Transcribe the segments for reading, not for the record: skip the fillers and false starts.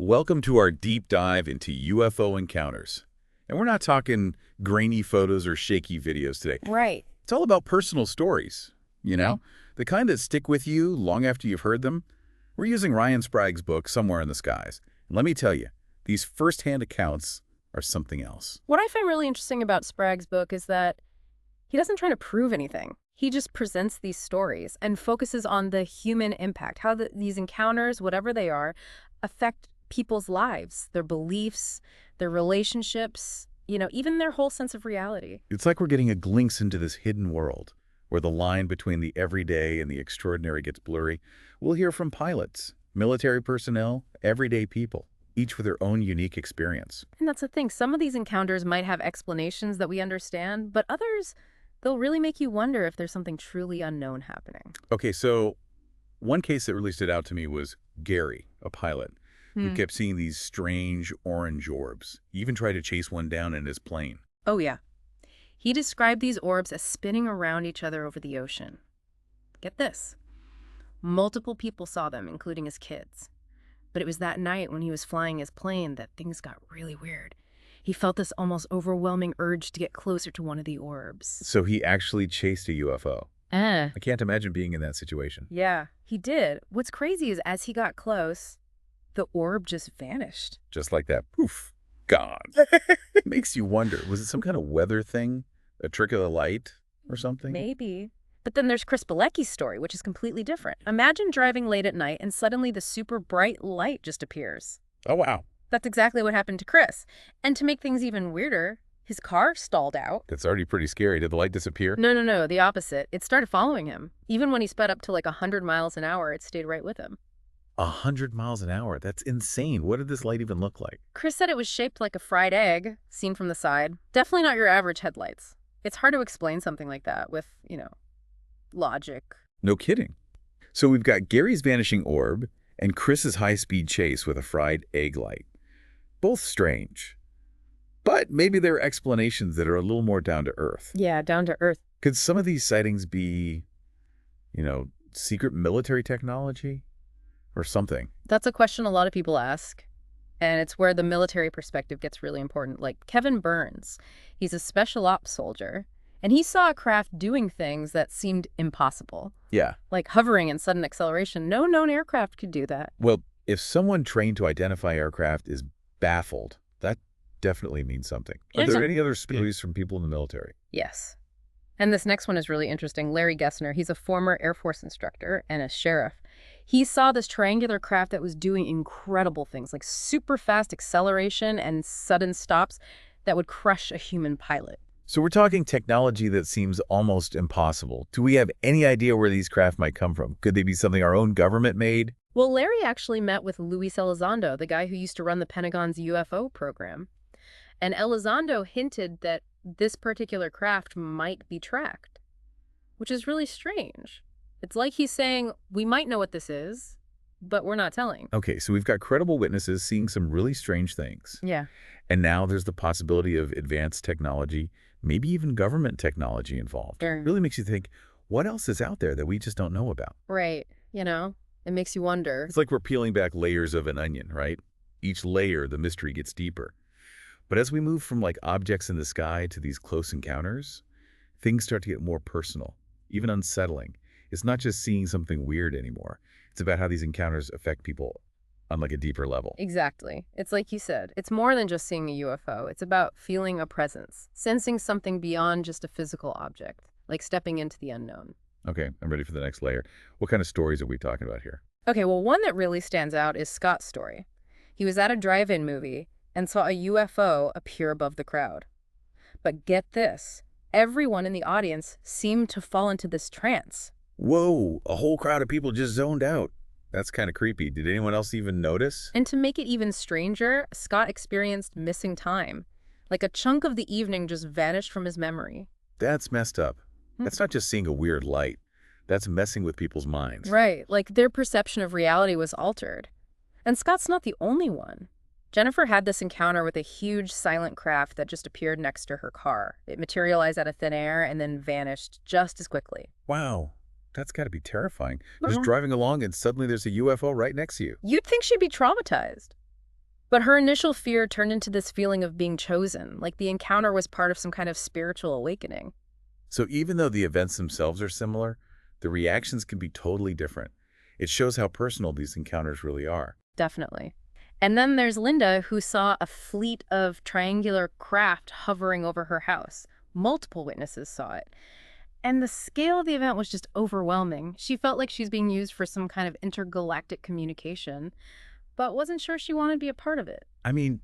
Welcome to our deep dive into UFO encounters. And we're not talking grainy photos or shaky videos today. Right. It's all about personal stories, the kind that stick with you long after you've heard them. We're using Ryan Sprague's book, Somewhere in the Skies. And let me tell you, these first-hand accounts are something else. What I find really interesting about Sprague's book is that he doesn't try to prove anything. He just presents these stories and focuses on the human impact, how these encounters, whatever they are, affect people's lives, their beliefs, their relationships, even their whole sense of reality. It's like we're getting a glimpse into this hidden world where the line between the everyday and the extraordinary gets blurry. We'll hear from pilots, military personnel, everyday people, each with their own unique experience. And that's the thing. Some of these encounters might have explanations that we understand, but others, they'll really make you wonder if there's something truly unknown happening. Okay, so one case that really stood out to me was Gary, a pilot, who kept seeing these strange orange orbs. He even tried to chase one down in his plane. Oh, yeah. He described these orbs as spinning around each other over the ocean. Get this. Multiple people saw them, including his kids. But it was that night when he was flying his plane that things got really weird. He felt this almost overwhelming urge to get closer to one of the orbs. So he actually chased a UFO. I can't imagine being in that situation. Yeah, he did. What's crazy is as he got close, the orb just vanished. Just like that. Poof. Gone. Makes you wonder, was it some kind of weather thing? A trick of the light or something? Maybe. But then there's Chris Bilecki's story, which is completely different. Imagine driving late at night and suddenly the super bright light just appears. Oh, wow. That's exactly what happened to Chris. And to make things even weirder, his car stalled out. That's already pretty scary. Did the light disappear? No, the opposite. It started following him. Even when he sped up to like 100 miles an hour, it stayed right with him. 100 miles an hour? That's insane. What did this light even look like? Chris said it was shaped like a fried egg, seen from the side. Definitely not your average headlights. It's hard to explain something like that with, logic. No kidding. So we've got Gary's vanishing orb and Chris's high-speed chase with a fried egg light. Both strange. But maybe there are explanations that are a little more down to earth. Yeah, down to earth. Could some of these sightings be, secret military technology or something? That's a question a lot of people ask. And it's where the military perspective gets really important. Like Kevin Burns, he's a special ops soldier, and he saw a craft doing things that seemed impossible. Yeah. Like hovering and sudden acceleration. No known aircraft could do that. Well, if someone trained to identify aircraft is baffled, that definitely means something. Are there any other stories from people in the military? Yes. And this next one is really interesting. Larry Gessner, he's a former Air Force instructor and a sheriff. He saw this triangular craft that was doing incredible things, like super fast acceleration and sudden stops that would crush a human pilot. So we're talking technology that seems almost impossible. Do we have any idea where these craft might come from? Could they be something our own government made? Well, Larry actually met with Luis Elizondo, the guy who used to run the Pentagon's UFO program. And Elizondo hinted that this particular craft might be tracked, which is really strange. It's like he's saying, we might know what this is, but we're not telling. Okay, so we've got credible witnesses seeing some really strange things. Yeah. And now there's the possibility of advanced technology, maybe even government technology involved. Sure. It really makes you think, what else is out there that we just don't know about? Right. It makes you wonder. It's like we're peeling back layers of an onion, right? Each layer, the mystery gets deeper. But as we move from like objects in the sky to these close encounters, things start to get more personal, even unsettling. It's not just seeing something weird anymore. It's about how these encounters affect people on like a deeper level. Exactly. It's like you said, it's more than just seeing a UFO. It's about feeling a presence, sensing something beyond just a physical object, like stepping into the unknown. Okay, I'm ready for the next layer. What kind of stories are we talking about here? Okay, well, one that really stands out is Scott's story. He was at a drive-in movie and saw a UFO appear above the crowd. But get this, everyone in the audience seemed to fall into this trance. Whoa, a whole crowd of people just zoned out. That's kind of creepy. Did anyone else even notice? And to make it even stranger, Scott experienced missing time. Like a chunk of the evening just vanished from his memory. That's messed up. That's not just seeing a weird light. That's messing with people's minds. Right, like their perception of reality was altered. And Scott's not the only one. Jennifer had this encounter with a huge silent craft that just appeared next to her car. It materialized out of thin air and then vanished just as quickly. Wow. That's got to be terrifying. Just driving along and suddenly there's a UFO right next to you. You'd think she'd be traumatized. But her initial fear turned into this feeling of being chosen, like the encounter was part of some kind of spiritual awakening. So even though the events themselves are similar, the reactions can be totally different. It shows how personal these encounters really are. Definitely. And then there's Linda, who saw a fleet of triangular craft hovering over her house. Multiple witnesses saw it. And the scale of the event was just overwhelming. She felt like she's being used for some kind of intergalactic communication, but wasn't sure she wanted to be a part of it. I mean,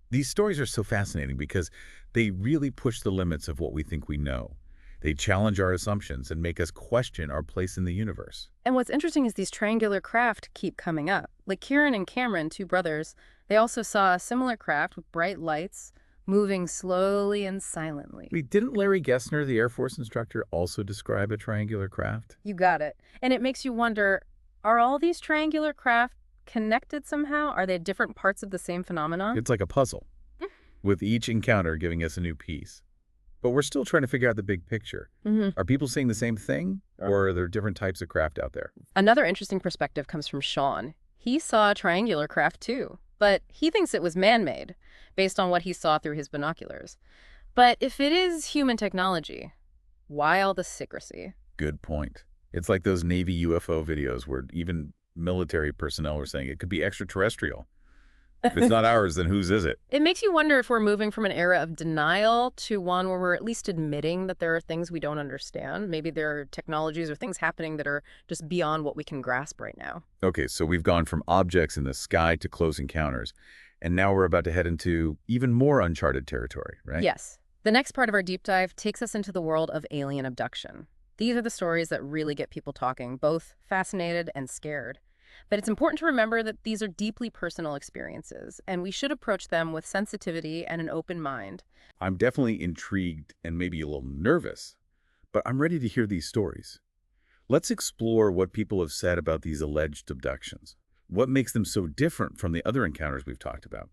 these stories are so fascinating because they really push the limits of what we think we know. They challenge our assumptions and make us question our place in the universe. And what's interesting is these triangular craft keep coming up. Like Kieran and Cameron, two brothers, they also saw a similar craft with bright lights moving slowly and silently. Didn't Larry Gessner, the Air Force instructor, also describe a triangular craft? You got it. And it makes you wonder, are all these triangular craft connected somehow? Are they different parts of the same phenomenon? It's like a puzzle, with each encounter giving us a new piece. But we're still trying to figure out the big picture. Are people seeing the same thing, or are there different types of craft out there? Another interesting perspective comes from Sean. He saw a triangular craft too, but he thinks it was man-made, based on what he saw through his binoculars. But if it is human technology, why all the secrecy? Good point. It's like those Navy UFO videos where even military personnel were saying it could be extraterrestrial. If it's not ours, then whose is it? It makes you wonder if we're moving from an era of denial to one where we're at least admitting that there are things we don't understand. Maybe there are technologies or things happening that are just beyond what we can grasp right now. Okay, so we've gone from objects in the sky to close encounters, and now we're about to head into even more uncharted territory, right? Yes. The next part of our deep dive takes us into the world of alien abduction. These are the stories that really get people talking, both fascinated and scared. But it's important to remember that these are deeply personal experiences, and we should approach them with sensitivity and an open mind. I'm definitely intrigued and maybe a little nervous, but I'm ready to hear these stories. Let's explore what people have said about these alleged abductions. What makes them so different from the other encounters we've talked about?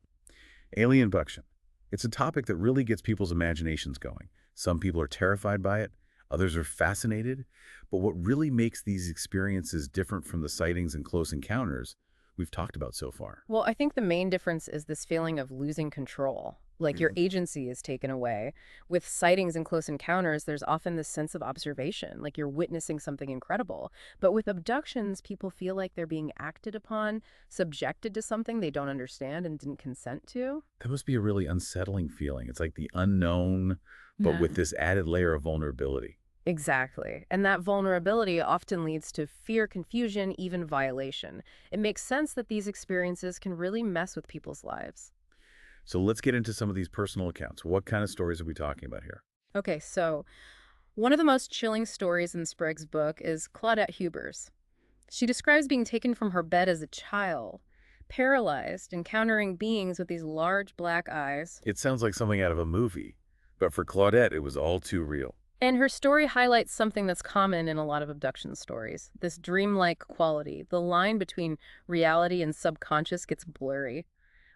Alien abduction. It's a topic that really gets people's imaginations going. Some people are terrified by it, others are fascinated. But what really makes these experiences different from the sightings and close encounters we've talked about so far? Well, I think the main difference is this feeling of losing control, like your agency is taken away. With sightings and close encounters, there's often this sense of observation, like you're witnessing something incredible. But with abductions, people feel like they're being acted upon, subjected to something they don't understand and didn't consent to. That must be a really unsettling feeling. It's like the unknown, but with this added layer of vulnerability. Exactly. And that vulnerability often leads to fear, confusion, even violation. It makes sense that these experiences can really mess with people's lives. So let's get into some of these personal accounts. What kind of stories are we talking about here? Okay, so one of the most chilling stories in Sprague's book is Claudette Huber's. She describes being taken from her bed as a child, paralyzed, encountering beings with these large black eyes. It sounds like something out of a movie, but for Claudette, it was all too real. And her story highlights something that's common in a lot of abduction stories, this dreamlike quality. The line between reality and subconscious gets blurry,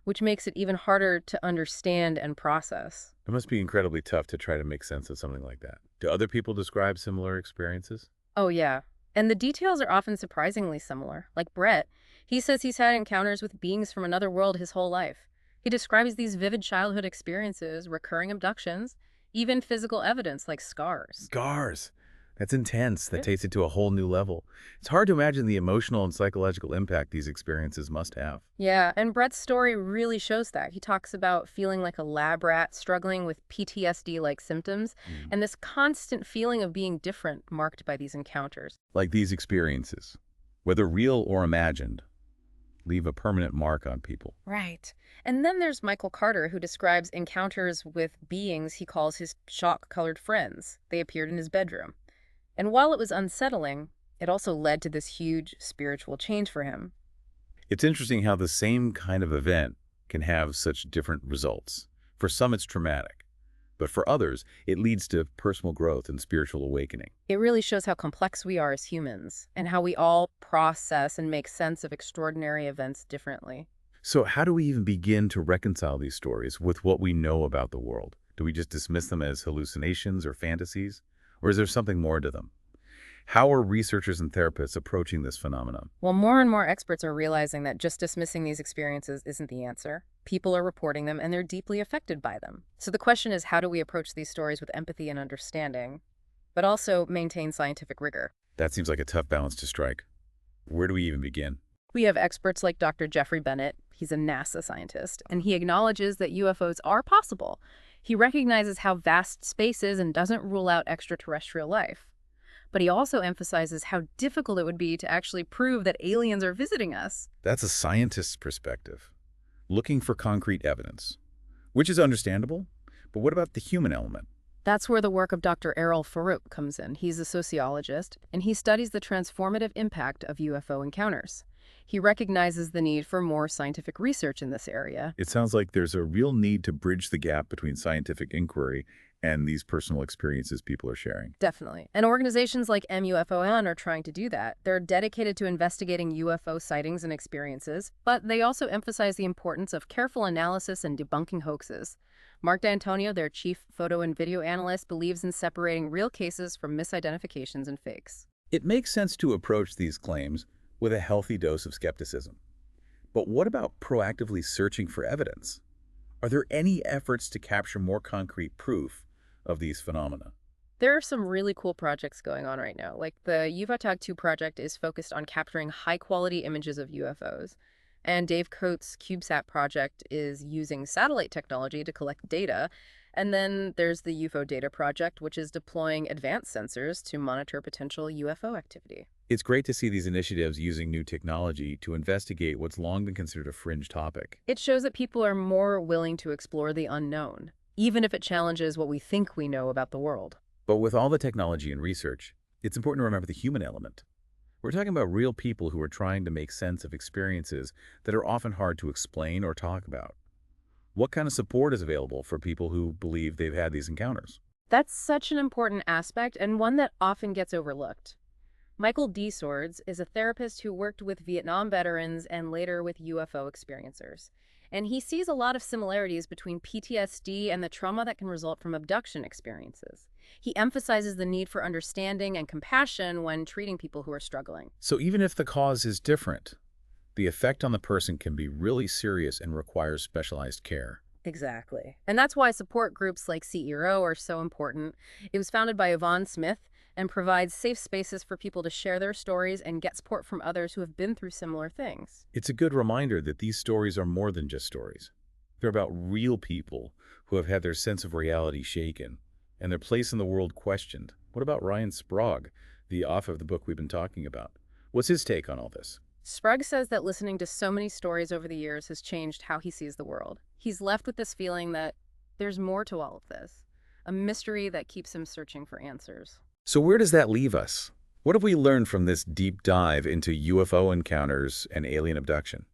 which makes it even harder to understand and process. It must be incredibly tough to try to make sense of something like that. Do other people describe similar experiences? Oh, yeah. And the details are often surprisingly similar. Like Brett, he says he's had encounters with beings from another world his whole life. He describes these vivid childhood experiences, recurring abductions, even physical evidence like scars. Scars. That's intense. That takes it to a whole new level. It's hard to imagine the emotional and psychological impact these experiences must have. Yeah, and Brett's story really shows that. He talks about feeling like a lab rat, struggling with PTSD-like symptoms, and this constant feeling of being different marked by these encounters. Like these experiences, whether real or imagined, leave a permanent mark on people. Right. And then there's Michael Carter, who describes encounters with beings he calls his shock-colored friends. They appeared in his bedroom. And while it was unsettling, it also led to this huge spiritual change for him. It's interesting how the same kind of event can have such different results. For some, it's traumatic, but for others, it leads to personal growth and spiritual awakening. It really shows how complex we are as humans and how we all process and make sense of extraordinary events differently. So how do we even begin to reconcile these stories with what we know about the world? Do we just dismiss them as hallucinations or fantasies? Or is there something more to them? How are researchers and therapists approaching this phenomenon? Well, more and more experts are realizing that just dismissing these experiences isn't the answer. People are reporting them and they're deeply affected by them. So the question is, how do we approach these stories with empathy and understanding, but also maintain scientific rigor? That seems like a tough balance to strike. Where do we even begin? We have experts like Dr. Jeffrey Bennett. He's a NASA scientist, and he acknowledges that UFOs are possible. He recognizes how vast space is and doesn't rule out extraterrestrial life. But he also emphasizes how difficult it would be to actually prove that aliens are visiting us. That's a scientist's perspective, looking for concrete evidence, which is understandable. But what about the human element? That's where the work of Dr. Errol Farouk comes in. He's a sociologist, and he studies the transformative impact of UFO encounters. He recognizes the need for more scientific research in this area. It sounds like there's a real need to bridge the gap between scientific inquiry and these personal experiences people are sharing. Definitely. And organizations like MUFON are trying to do that. They're dedicated to investigating UFO sightings and experiences, but they also emphasize the importance of careful analysis and debunking hoaxes. Mark D'Antonio, their chief photo and video analyst, believes in separating real cases from misidentifications and fakes. It makes sense to approach these claims with a healthy dose of skepticism. But what about proactively searching for evidence? Are there any efforts to capture more concrete proof of these phenomena? There are some really cool projects going on right now. Like the UFOTAG 2 project is focused on capturing high-quality images of UFOs. And Dave Coates' CubeSat project is using satellite technology to collect data. And then there's the UFO Data Project, which is deploying advanced sensors to monitor potential UFO activity. It's great to see these initiatives using new technology to investigate what's long been considered a fringe topic. It shows that people are more willing to explore the unknown, even if it challenges what we think we know about the world. But with all the technology and research, it's important to remember the human element. We're talking about real people who are trying to make sense of experiences that are often hard to explain or talk about. What kind of support is available for people who believe they've had these encounters? That's such an important aspect and one that often gets overlooked. Michael D. Swords is a therapist who worked with Vietnam veterans and later with UFO experiencers. And he sees a lot of similarities between PTSD and the trauma that can result from abduction experiences. He emphasizes the need for understanding and compassion when treating people who are struggling. So even if the cause is different, the effect on the person can be really serious and requires specialized care. Exactly. And that's why support groups like CERO are so important. It was founded by Yvonne Smith and provides safe spaces for people to share their stories and get support from others who have been through similar things. It's a good reminder that these stories are more than just stories. They're about real people who have had their sense of reality shaken and their place in the world questioned. What about Ryan Sprague, the author of the book we've been talking about? What's his take on all this? Sprague says that listening to so many stories over the years has changed how he sees the world. He's left with this feeling that there's more to all of this, a mystery that keeps him searching for answers. So where does that leave us? What have we learned from this deep dive into UFO encounters and alien abduction?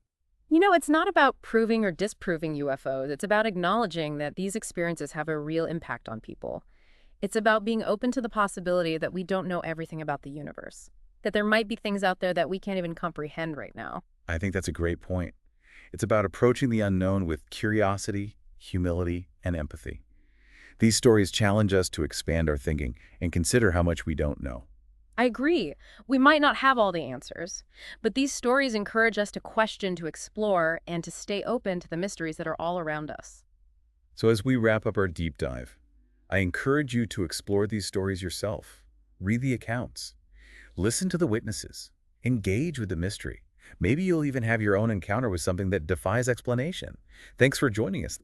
You know, it's not about proving or disproving UFOs. It's about acknowledging that these experiences have a real impact on people. It's about being open to the possibility that we don't know everything about the universe, that there might be things out there that we can't even comprehend right now. I think that's a great point. It's about approaching the unknown with curiosity, humility, and empathy. These stories challenge us to expand our thinking and consider how much we don't know. I agree. We might not have all the answers, but these stories encourage us to question, to explore, and to stay open to the mysteries that are all around us. So as we wrap up our deep dive, I encourage you to explore these stories yourself. Read the accounts. Listen to the witnesses. Engage with the mystery. Maybe you'll even have your own encounter with something that defies explanation. Thanks for joining us.